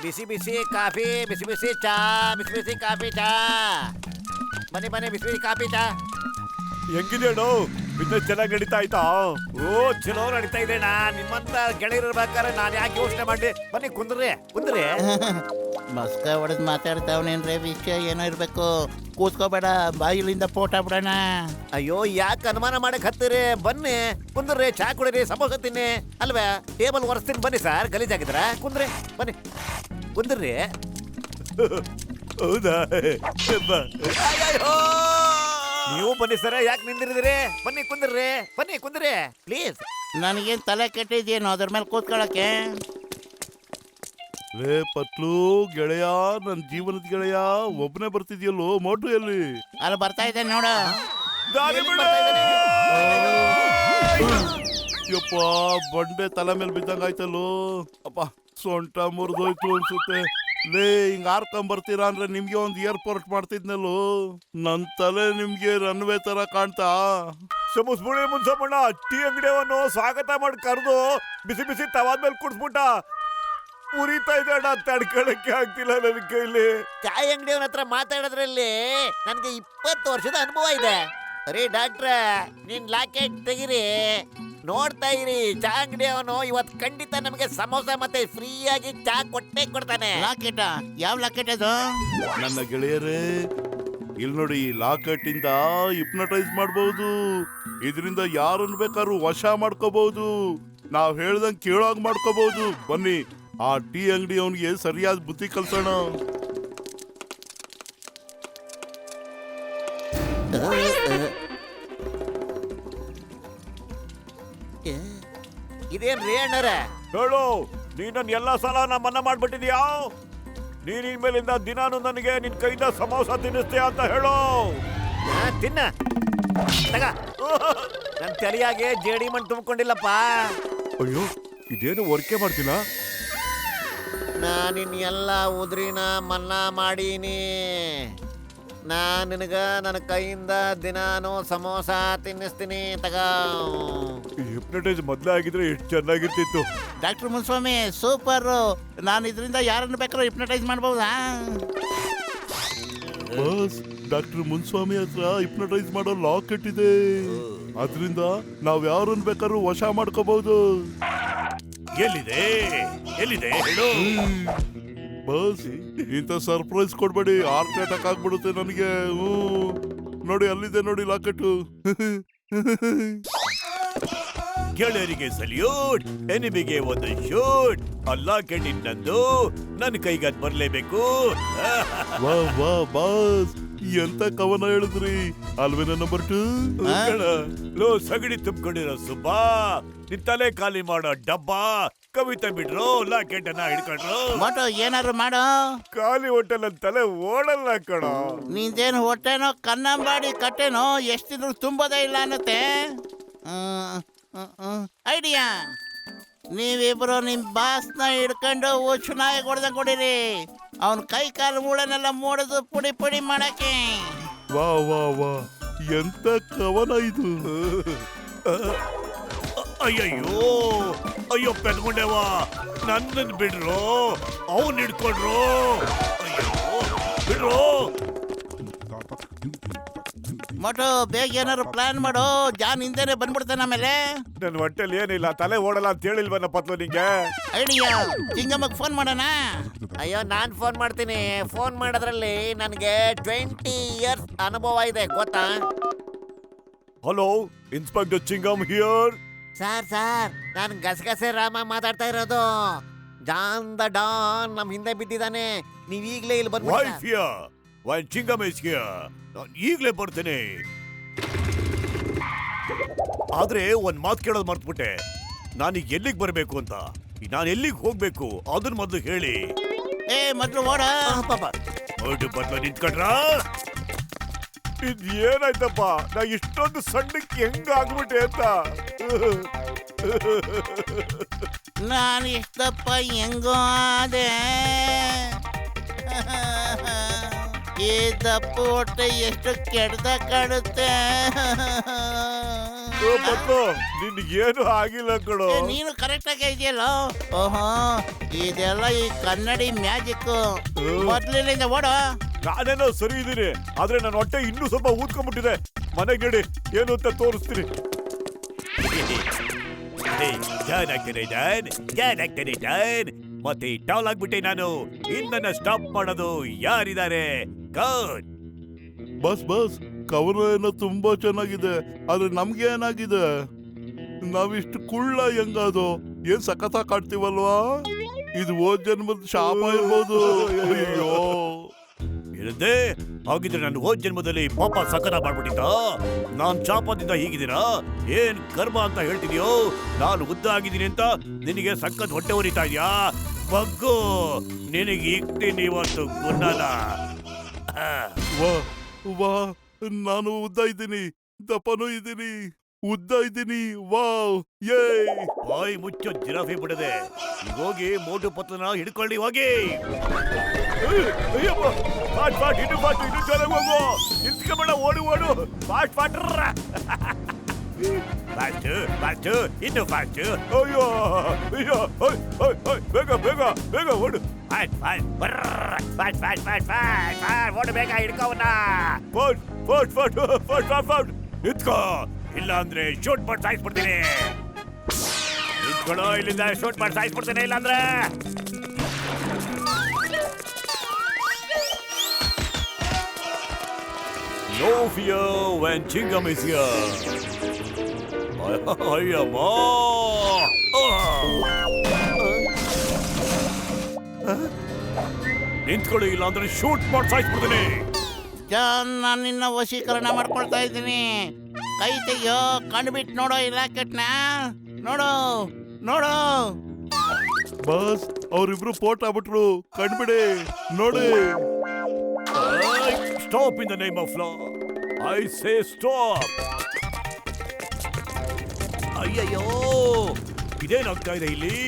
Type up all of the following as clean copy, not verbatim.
ಬಿಸಿ ಬಿಸಿ coffee, ಬಿಸಿ ಬಿಸಿ ಚಾ, ಬಿಸಿ ಬಿಸಿ coffee ಚಾ. ಬನ್ನಿ ಬನ್ನಿ, ಬಿಸಿ ಬಿಸಿ ಕಾಫಿ ಚಾ. ಹೆಂಗಿದೆ ಅಣ್ಣ? ಬಿಸ್ನೆಸ್ ಚೆನ್ನಾಗಿ ನಡೀತಾ ಆಯ್ತಾ? ಓ ಚಲೋ ನಡೀತಾ ಇದೆ ಅಣ್ಣ. ನಿಮ್ಮಂತ ಗೆಳೆಯರಿರ್ಬೇಕಾದ್ರೆ ನಾನು ಯಾಕೆ ಯೋಚನೆ ಮಾಡಿ. ಬನ್ನಿ ಕುಂದ್ರಿ ಕುಂದ್ರಿ. ಮಸ್ಕ ಹೊಡೆದ್ ಮಾತಾಡ್ತಾವನೇನ್ರಿ, ವಿಷಯ ಏನೋ ಇರ್ಬೇಕು. ಕೂತ್ಕೋಬೇಡ, ಬಾಯಿಲಿಂದ ಫೋಟೋ ಬಿಡೋಣ. ಅಯ್ಯೋ ಯಾಕೆ ಅನುಮಾನ ಮಾಡಕ್ ಹತ್ತೀರಿ? ಬನ್ನಿ ಕುಂದ್ರಿ, ಚಾ ಕುಡಿರಿ, ಸಮೋಸ ತಿನ್ನಿ ಅಲ್ವೇ. ಟೇಬಲ್ ಒರೆಸ್ತೀನಿ ಬನ್ನಿ ಸರ್, ಗಲೀಜಾಗಿದ್ರ. ಕುಂದ್ರಿ ಬನ್ನಿ ಕುಂದ್ರಿ. ಹೌದಾ? ನೀವು ಬನ್ನಿ ಸರ, ಯಾಕೆ ನಿಂದಿರಿದಿರಿ? ಬನ್ನಿ ಕುಂದ್ರಿ, ಬನ್ನಿ ಕುಂದ್ರಿ ಪ್ಲೀಸ್. ನನಗೇನ್ ತಲೆ ಕೆಟ್ಟಿದ್ಯೇನೋ ಅದ್ರ ಮೇಲೆ ಕೂತ್ಕೊಳಕ್ಕೆ? ಲೇ ಪತ್ಲು ಗೆಳೆಯ, ನನ್ ಜೀವನದ ಗೆಳೆಯ ಒಬ್ಬನೇ ಬರ್ತಿದ್ಯಲ್ಲೋ, ಮೋಟು ಎಲ್ಲಿ? ಅಲ್ಲಿ ಬರ್ತಾ ಇದೆ ನೋಡು. ಯಪ್ಪ, ಬಂಡೆ ತಲೆ ಮೇಲೆ ಬಿದ್ದಂಗಾಯ್ತಲ್ಲೋ. ಅಪ್ಪ, ಸೊಂಟ ಮುರಿದೋಯ್ತು ಅನ್ಸುತ್ತೆ. ಲೇ, ಹಿಂಗ ಬರ್ತೀರಾ ಅಂದ್ರೆ ನಿಮ್ಗೆ ಒಂದು ಏರ್ಪೋರ್ಟ್ ಮಾಡ್ತಿದ್ನಲ್ಲೋ. ನನ್ ತಲೆ ನಿಮ್ಗೆ ರನ್ವೇ ತರ ಕಾಣ್ತಾ? ಸಮುಸ್ಬುಳಿ ಮುನ್ಸಮ್ಮಣ್ಣ ಟೀ ಅಂಗಡಿಯವನು ಸ್ವಾಗತ ಮಾಡಿ ಕರೆದು ಬಿಸಿ ಬಿಸಿ ತವಾದ್ಮೇಲೆ ಕುಡಿಸ್ಬಿಟ್ಟ. ಉರಿತಾ ಇದೆ ಅಣ್ಣ, ತಡ್ಕೊಳಕ್ಕೆ ಆಗ್ತಿಲ್ಲ ನನ್ನ ಕೈಲಿ. ಚಾಯ್ ಅಂಗಡಿಯವನ ಹತ್ರ ಮಾತಾಡೋದ್ರಲ್ಲಿ ನನ್ಗೆ 20 ವರ್ಷದ ಅನುಭವ ಇದೆ. ಅರೇ ಡಾಕ್ಟ್ರ, ನಿನ್ ಲಾಕೆಟ್ ತೆಗಿರಿ, ನೋಡ್ತಾ ಇರಿ. ಚಾ ಅಂಗಡಿಯವನು ಇವತ್ತು ಖಂಡಿತ ನಮಗೆ ಸಮೋಸ ಮತ್ತೆ ಫ್ರೀ ಆಗಿ ಚಾ ಕೊಟ್ಟೆ ಕೊಡ್ತಾನೆ. ಲಾಕೆಟ? ಯಾವ ಲಾಕೆಟ್ ಅದು? ನನ್ನ ಗೆಳೆಯರೇ, ಇಲ್ಲಿ ನೋಡಿ, ಈ ಲಾಕೆಟ್ ಇಂದ ಹಿಪ್ನಟೈಸ್ ಮಾಡಬಹುದು. ಇದರಿಂದ ಯಾರನ್ನ ಬೇಕಾದ್ರೂ ವಶ ಮಾಡ್ಕೋಬಹುದು. ನಾವ್ ಹೇಳ್ದಂಗ್ ಕೇಳೋಗ್ ಮಾಡ್ಕೋಬಹುದು. ಬನ್ನಿ, ಆ ಟೀ ಅಂಗಡಿ ಅವನಿಗೆ ಸರಿಯಾದ ಬುದ್ಧಿ ಕಲ್ಸೋಣ. ಇದೇನ್ರಿ ಅಣ್ಣರ? ಹೇಳು, ನೀನ್ ನನ್ನ ಎಲ್ಲಾ ಸಲ ಮನ್ನಾ ಮಾಡ್ಬಿಟ್ಟಿದ್ಯಾ? ನೀನ್ ಇನ್ಮೇಲಿಂದ ದಿನಾನು ನನಗೆ ನಿನ್ ಕೈಯಿಂದ ಸಮೋಸ ತಿನ್ನಿಸ್ತೀಯ ಅಂತ ಹೇಳು. ತಿನ್ನ ತಗ. ನನ್ ತಲೆಯಾಗೆ ಜೇಡಿ ಮಣ್ಣು ತುಂಬಿಕೊಂಡಿಲ್ಲಪ್ಪ. ಅಯ್ಯೋ, ಇದೇನು ವರ್ಕೆ ಮಾಡ್ತಿಲ್ಲ. ನಾನಿನ್ ಎಲ್ಲ ಉದ್ರಿನ ಮನ್ನಾ ಮಾಡೀನಿ. ನಾನ್ ನಿನಗ ನನ್ನ ಕೈಯಿಂದ ದಿನಾನು ಸಮೋಸ ತಿನ್ನಿಸ್ತೀನಿ ತಗ. ಹಿಪ್ನಟೈಸ್ ಮೊದ್ಲೇ ಆಗಿದ್ರೆ ಎಷ್ಟು ಚೆನ್ನಾಗಿರ್ತಿತ್ತು. Doctor Muniswamy super. ನಾನು ಇದರಿಂದ ಯಾರನ್ನು ಬೇಕಾದ್ರೂ ಹಿಪ್ನಟೈಸ್ ಮಾಡ್ಬೋದಾ? ಬಸ್, ಡಾಕ್ಟರ್ ಮುನ್ಸ್ವಾಮಿ ಹತ್ರ ಹಿಪ್ನಟೈಸ್ ಮಾಡೋ ಲಾಕೆಟ್ ಇದೆ. ಅದರಿಂದ ನಾವ್ ಯಾರನ್ನ ಬೇಕಾದ್ರೂ ವಶ ಮಾಡ್ಕೋಬಹುದು. ಎಲ್ಲಿದೆ ಎಲ್ಲಿದೆ ಹೇಳು. ಬಸ್, ಇಂಥ ಸರ್ಪ್ರೈಸ್ ಕೊಡ್ಬೇಡಿ, ಹಾರ್ಟ್ ಅಟ್ಯಾಕ್ ಆಗ್ಬಿಡುತ್ತೆ ನನಗೆ. ನೋಡಿ, ಅಲ್ಲಿದೆ ನೋಡಿ ಲಾಕೆಟ್. ಗೆಳೆಯರಿಗೆ ಸಲ್ಯೂಟ್, ಎನಿಮಿಗೆ ಒಂದು ಶೂಟ್. ಅಲ್ಲ ಕೆಣ್ಣಿನಂದು ನನ್ನ ಕೈಗದ್ ಬರ್ಲೇಬೇಕು. ವಾ ವಾ ಬಾಸ್, ಎಂತ ಕವನ ಹೇಳಿದ್ರಿ ಅಲ್ವೇನ ನಂಬರ್ 2? ಲೋ ಸಗಡಿ ತುಂಬಿಕೊಂಡಿರೋ ಸುಬ್ಬಾ, ನಿನ್ ತಲೆ ಖಾಲಿ ಮಾಡೋ ಡಬ್ಬ. ಕವಿತೆ ಬಿಡ್ರು, ಲಾಕೆಟ್ ಅನ್ನ ಹಿಡ್ಕೊಂಡ್ರು. ಮೋಟು ಏನಾದ್ರು ಮಾಡೋ. ಖಾಲಿ ಹೊಟ್ಟೆಲ್ ನನ್ ತಲೆ ಓಡಲ್ಲ ಕಣ. ನಿಂದೇನು ಹೊಟ್ಟೆನೋ ಕನ್ನಂಬಾಡಿ ಕಟ್ಟೆನೋ ಎಷ್ಟಿದ್ರು ತುಂಬೋದೇ ಇಲ್ಲ ಅನ್ನತ್ತೆ. ಐಡಿಯಾ, ನೀವಿಬ್ರು ನಿಮ್ ಬಾಸ್ನ ಹಿಡ್ಕೊಂಡು ಹುಚ್ಚುನಾಯಿ ಹೊಡೆದಂಗ್ ಕೊಡಿರಿ. ಅವನ್ ಕೈ ಕಾಲು ಮೂಳೆನೆಲ್ಲ ಮೂಡದು ಪುಡಿ ಪುಡಿ ಮಾಡಕ್ಕೆ. ವಾ ವಾ ವಾ, ಎಂತ ಕವನ ಇದು. ಅಯ್ಯಯ್ಯೋ, ಅಯ್ಯೋ ಪೆದ್ಕೊಂಡೆವಾ, ನನ್ನನ್ ಬಿಡ್ರು, ಅವನ್ ಹಿಡ್ಕೊಂಡ್ರು. ಅಯ್ಯೋ ಬಿಡ್ರು. ಮೋಟು, ಬೇಗ ಏನಾದ್ರು ಪ್ಲಾನ್ ಮಾಡು. ಜಾನ್ ಹಿಂದೆನೆ ಬಂದ್ಬಿಡ್ತಾನೆ ಆಮೇಲೆ. ನನ್ ಹೊಟ್ಟೆಲ್ ಏನಿಲ್ಲ, ತಲೆ ಓಡಲ್ಲ ಅಂತ ಹೇಳಿಲ್ವನ ಪತ್ಲು ನಿಂಗೆ. ಐಡಿಯಾ, ಚಿಂಗಮ್ಮಗ್ ಫೋನ್ ಮಾಡೋಣ. ಅಯ್ಯೋ ನಾನ್ ಫೋನ್ ಮಾಡ್ತೀನಿ. ಫೋನ್ ಮಾಡೋದ್ರಲ್ಲಿ ನನಗೆ 20 ಇಯರ್ಸ್ ಅನುಭವ ಇದೆ ಗೊತ್ತಾ? Hello, inspector ಚಿಂಗಮ್ here. ಸರ್ ನಾನು ಗಸಗಸೆ ರಾಮ ಮಾತಾಡ್ತಾ ಇರೋದು. ಜಾನ್ ದ ಡಾನ್ ನಮ್ ಹಿಂದೆ ಬಿದ್ದಿದ್ದಾನೆ. ನೀವ್ ಈಗ್ಲೇ ಇಲ್ಲಿ ವೈ ಬರ್ಬೋದು. Fear? Why chewing gum is here. ನಾನು ಈಗ್ಲೇ ಬರ್ತೇನೆ. ಆದ್ರೆ ಒಂದ್ ಮಾತು ಕೇಳೋದು ಮರ್ತ್ಬಿಟ್ಟೆ. ನಾನೀಗ ಎಲ್ಲಿಗೆ ಬರ್ಬೇಕು ಅಂತ, ನಾನು ಎಲ್ಲಿಗೆ ಹೋಗ್ಬೇಕು ಅದನ್ನ ಮೊದ್ಲು ಹೇಳಿ. ಮೊದ್ಲು ಓಡ. ಹೊರಟು ಬದ್ಲು ನಿಂತ್ಕೊಂಡ್ರ. ಇದ್ ಏನಾಯ್ತಪ್ಪ, ನಾ ಇಷ್ಟೊಂದು ಸಣ್ಣಕ್ಕೆ ಹೆಂಗ ಆಗ್ಬಿಟ್ಟೆ ಅಂತ. ನಾನು ಇಷ್ಟಪ್ಪ ಹೆಂಗೋ ಅದೇ. ಈ ದಪ್ಪು ಹೊಟ್ಟೆ ಎಷ್ಟು ಕೆಡ್ದ ಕಾಣುತ್ತೆ. ಬತ್ತು ನಿನ್ಗೇನು ಆಗಿಲ್ಲ ಕಣೋ. ನೀನು ಕರೆಕ್ಟ್ ಆಗಿ ಇದೆಯಲ್ಲ. ಓಹೋ, ಇದೆಲ್ಲ ಈ ಕನ್ನಡಿ ಮ್ಯಾಜಿಕ್. ಮೊದ್ಲಿನಿಂದ ಓಡೋ. ನಾನೇನೋ ಸರಿ ಇದ್ದೀನಿ, ಆದ್ರೆ ನನ್ನ ಹೊಟ್ಟೆ ಇನ್ನೂ ಸ್ವಲ್ಪ ಊದ್ಕೊಂಡ್ಬಿಟ್ಟಿದೆ. ಮನೆಗೆ ನಡಿ, ಏನು ಅಂತ ತೋರಿಸ್ತೀನಿ. ಮತ್ತೆ ಟಾಲ್ ಆಗ್ಬಿಟ್ಟೆ ನಾನು. ಇನ್ನನ್ನ ಸ್ಟಾಪ್ ಮಾಡೋದು ಯಾರಿದ್ದಾರೆ? ಗೌಡ್ ಬಸ್ ಬಸ್ ಕವರ್ ಏನೋ ತುಂಬಾ ಚೆನ್ನಾಗಿದೆ, ಆದ್ರೆ ನಮ್ಗೆ ಏನಾಗಿದೆ? ನಾವಿಷ್ಟು ಕುಳ್ಳ ಹೆಂಗದು? ಏನ್ ಸಖತ್ ಕಾಡ್ತೀವಲ್ವಾ? ಇದು ಹೋದ್ ಜನ್ಮದ ಶಾಪ ಇರ್ಬೋದು. ಅಯ್ಯೋ, ಇರದೆ ಹಾಗಿದ್ರೆ ನಾನು ಹೋದ್ ಜನ್ಮದಲ್ಲಿ ಪಾಪ ಸಕನ ಮಾಡ್ಬಿಟ್ಟಿದ್ದ. ನಾನ್ ಶಾಪದಿಂದ ಹೀಗಿದ್ದೀರಾ? ಏನ್ ಕರ್ಮ ಅಂತ ಹೇಳ್ತಿದ್ಯೋ? ನಾನು ಉದ್ದ ಆಗಿದ್ದೀನಿ ಅಂತ ನಿನಗೆ ಸಖತ್ ಹೊಟ್ಟೆ ಉರಿತಾ ಇದ್ಯಾ? ಬಗ್ಗು, ನಿನಗೆ ಇಕ್ತೀನಿ ಇವತ್ತು ಗುನ್ನನ. ವಾ ವಾ, ನಾನು ಉದ್ದ ಇದ್ದೀನಿ, ದಪ್ಪನೂ ಇದ್ದೀನಿ, ಉದ್ದ ಇದ್ದೀನಿ. ವಾವ್, ಯೇ! ಬಾಯಿ ಮುಚ್ಚೋ ಜಿರಾಫೆ ಬಿಡದೆ. ಈಗ ಹೋಗಿ ಮೋಟು ಪತ್ರನ ಹಿಡ್ಕೊಳ್ಳಿ, ಹೋಗಿ. ಅಯ್ಯಪ್ಪ, ಫಾಟ್ ಫಾಟ್, ಇನ್ನು ಫಾಟ್, ಇನ್ನು ಜೋರಾಗಿ ಹೋಗು. ನಿಂತ್ಕೊಂಬೇಡ, ಓಡು ಓಡು. ಫಾಟ್ ಫಾಟ್. ಫಾಸ್ಟ್ ಫಾಸ್ಟ್, ಇನ್ನು ಫಾಸ್ಟ್. ಅಯ್ಯೋ ಅಯ್ಯೋ, ಓಯ್ ಓಯ್ ಓಯ್, ಬೇಗ ಬೇಗ ಬೇಗ ಓಡು. Fast fast fast fast fast fast ಓಡು, ಬೇಗ ಹಿಡ್ಕೋವನ್ನ. ಫಾಟ್ ಫಾಟ್ ಫಾಟ್ ಫಾಟ್ ಫಾಟ್ ಫಾಟ್. ನಿಂತ್ಕೋ, ಇಲ್ಲ ಅಂದ್ರೆ ಶೂಟ್ ಮಾಡಿ ಸಾಯಿಸ್ಬಿಡ್ತೀನಿ. ನಿಂತ್ಕೊಳ್ಳೋ, ಇಲ್ಲಿಂದ ಶೂಟ್ ಮಾಡಿ ಸಾಯಿಸ್ಬಿಡ್ತೀನಿ ಇಲ್ಲ ಅಂದ್ರೆ. No fear when Chingam is here. ಅಯ್ಯಮ್ಮ. ನಿಂತ್ಕೊಳ್ಳಿ, ಇಲ್ಲ ಅಂದ್ರೆ ಶೂಟ್ ಮಾಡಿ ಸಾಯಿಸ್ಬಿಡ್ತೀನಿ. ಜಾನ್, ನಾನು ನಿನ್ನ ವಶೀಕರಣ ಮಾಡ್ಕೊಳ್ತಾ ಇದ್ದೀನಿ. ಕೈ ತೆಗಿಯೋ, ಕಂಡ್ಬಿಟ್ಟು ನೋಡೋ ಈ ಲಾಕೆಟ್ನ. ನೋಡು ನೋಡು. ಬಸ್, ಅವ್ರಿಬ್ರು ಪೋಟ್ ಆಗ್ಬಿಟ್ರು, ಕಂಡ್ಬಿಡಿ, ನೋಡಿ. Stop in the name of law. I say stop. ಅಯ್ಯಯ್ಯೋ, ಇದೇನಾಗ್ತಾ ಇದೆ ಇಲ್ಲಿ?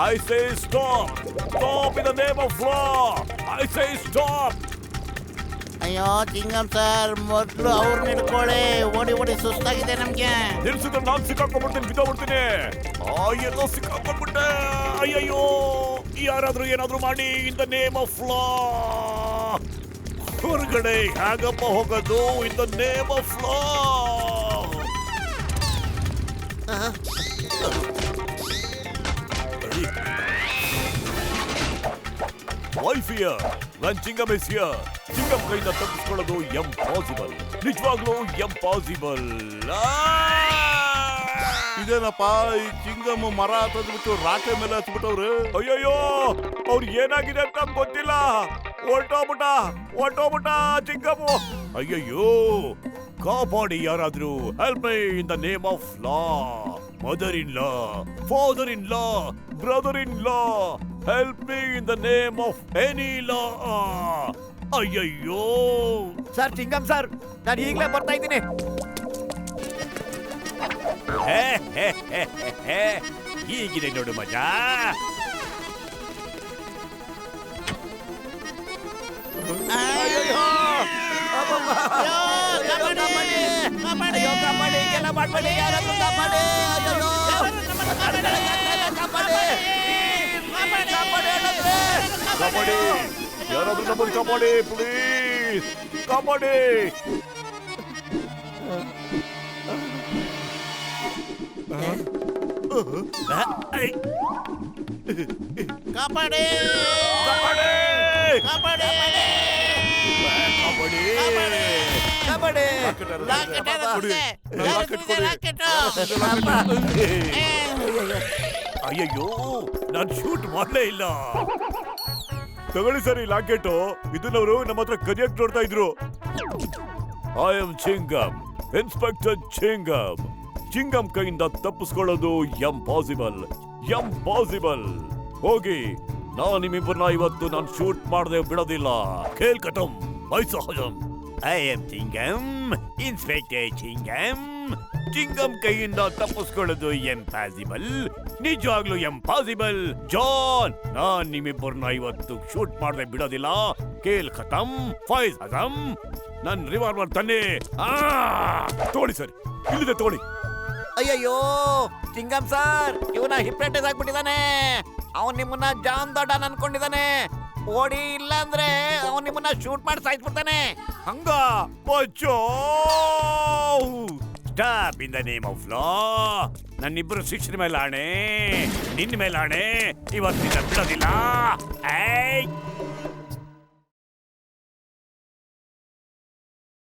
I say stop. Stop in the name of law. I say stop. ಅಯ್ಯೋ ಚಿಂಗಂ ಸರ್, ಮೊದಲು ಅವ್ರನ್ನ ಹಿಡ್ಕೊಳ್ಳಿ. ಓಡಿ ಓಡಿ ಸುಸ್ತಾಗಿದೆ ನಮ್ಗೆ. ನಿಲ್ಸಿದ್ರೆ ನಾನು ಸಿಕ್ಕಾಕೊಂಡ್ಬಿಡ್ತೀನಿ, ಬಿದ್ದೋಗ್ಬಿಡ್ತೀನಿ. ಎಲ್ಲೋ ಸಿಕ್ಕಾಕೊಂಡ್ಬಿಟ್ಟೆ. ಅಯ್ಯಯ್ಯೋ, ಯಾರಾದ್ರೂ ಏನಾದ್ರೂ ಮಾಡಿ ಇನ್ ದ ನೇಮ್ ಆಫ್ ಲಾ. ಹೊರಗಡೆ ಹೇಗಪ್ಪ ಹೋಗೋದು ಇನ್ the name of law? Why fear when Chingam is here? Chingam ಕೈಯಿಂದ ತಪ್ಪಿಸ್ಕೊಳ್ಳೋದು ಇಂಪಾಸಿಬಲ್, ನಿಜವಾಗ್ಲೂ ಇಂಪಾಸಿಬಲ್. ಇದೇನಪ್ಪ, ಈ ಚಿಂಗಮ್ ಮರ ಹತ್ತದ್ಬಿಟ್ಟು ರಾಟೆ ಮೇಲೆ ಹತ್ಬಿಟ್ಟವ್ರೆ. ಅಯ್ಯಯ್ಯೋ, ಅವ್ರಿಗೆ ಏನಾಗಿದೆ ಅಂತ ಗೊತ್ತಿಲ್ಲ. ಹೊರ್ಟೋಗ್ಬಿಟ್ಟ ಚಿಂಗಮ್ಮು. ಅಯ್ಯಯ್ಯೋ, ಕಾಪಾಡಿ ಯಾರಾದ್ರೂ. Help me in the name of law. Mother in law, father in law, brother in law, help me in the name of any law. ಅಯ್ಯಯ್ಯೋ ಸರ್, ಚಿಂಗಂ ಸರ್, ನಾನು ಈಗಲೇ ಬರ್ತಾ ಇದ್ದೀನಿ. ಹೀಗಿದೆ ನೋಡು ಮಜಾ. ಅಯ್ಯೋ, ಕಾಪಾಡಿ, ಹೀಗೆಲ್ಲ ಮಾಡ್ಬೇಡಿ, ಯಾರಾದ್ರೂ ಕಾಪಾಡಿ. ಅಯ್ಯಯ್ಯೋ, ಕಾಪಾಡಿ, ಕಾಪಾಡಿ, ಯಾರಾದ್ರೂ ನಮ್ಮನ್ನು ಕಾಪಾಡಿ, ಪ್ಲೀಸ್ ಕಾಪಾಡಿ. ಕಾಪಾಡಿ ಕಾಪಾಡಿ, ಕಾಪಾಡಿ ಕಾಪಾಡಿ. ಲಾಕೆಟ್ ಇರುತ್ತೆ. ಲಾಕೆಟ್ ಕೊಡಿ. ಲಾಕೆಟ್. ಅಯ್ಯಯ್ಯೋ, ನಾನು ಶೂಟ್ ಮಾಡಲೇ ಇಲ್ಲ. ತಗೊಳ್ಳಿ ಸರ್ ಈ ಲಾಕೆಟ್. ಇದನ್ನವರು ನಮ್ಮ ಹತ್ರ ಕದಿಯಕ್ ನೋಡ್ತಾ ಇದ್ರು. I am Chingam, inspector Chingam. Chingam ಕೈಯಿಂದ ತಪ್ಪಿಸ್ಕೊಳ್ಳೋದು ಇಂಪಾಸಿಬಲ್, ಇಂಪಾಸಿಬಲ್. ಹೋಗಿ, ನಾನು ನಿಮ್ಮಿಬ್ಬರನ್ನ ಇವತ್ತು ನಾನು ಶೂಟ್ ಮಾಡದೆ ಬಿಡೋದಿಲ್ಲ. ಖೇಲ್ ಖತಮ್, ಐಸಾ ಹಜಮ್. I am Chingam, inspector Chingam. Chingam ಕೈಯಿಂದ ತಪ್ಪಿಸ್ಕೊಳ್ಳೋದು ಇಂಪಾಸಿಬಲ್, ನಿಜವಾಗ್ಲೂ ಇಂಪಾಸಿಬಲ್. ಜಾನ್, ನಾನ್ ನಿಮ್ಮಿಬ್ಬರನ್ನ ಇವತ್ತು ಶೂಟ್ ಮಾಡದೆ ಬಿಡೋದಿಲ್ಲ. ಖೇಲ್ ಖತಮ್, ಫೈಜ್ ಹಜಮ್. ನನ್ ರಿವಾಲ್ವರ್ ತನ್ನಿ. ತೋಳಿ ಸರ್, ಇಲ್ಲಿದೆ ತೋಳಿ. ಅಯ್ಯಯ್ಯೋ ಚಿಂಗಂ ಸರ್, ಇವನ ಹಿಪ್ನಟೈಸ್ ಆಗ್ಬಿಟ್ಟಿದಾನೆ. ಅವನ್ ನಿಮ್ಮನ್ನ ಜಾನ್ ದೊಡ್ಡ ಅನ್ಕೊಂಡಿದ್ದಾನೆ. ಓಡಿ ಇಲ್ಲ ಅಂದ್ರೆ ಅವನ್ ನಿಮ್ಮನ್ನ ಶೂಟ್ ಮಾಡಿ ಸಾಯಿಸ್ಬಿಡ್ತಾನೆ. ಹಂಗ ಬಚ್ಚೋ stop in the name of law. ನನ್ನಿಬ್ಬರು ಶಿಕ್ಷಣ ಮೇಲೆ ಆಣೆ, ನಿನ್ನ ಮೇಲೆ ಆಣೆ, ಇವತ್ತಿನ ಬಿಡೋದಿಲ್ಲ. ಏಯ್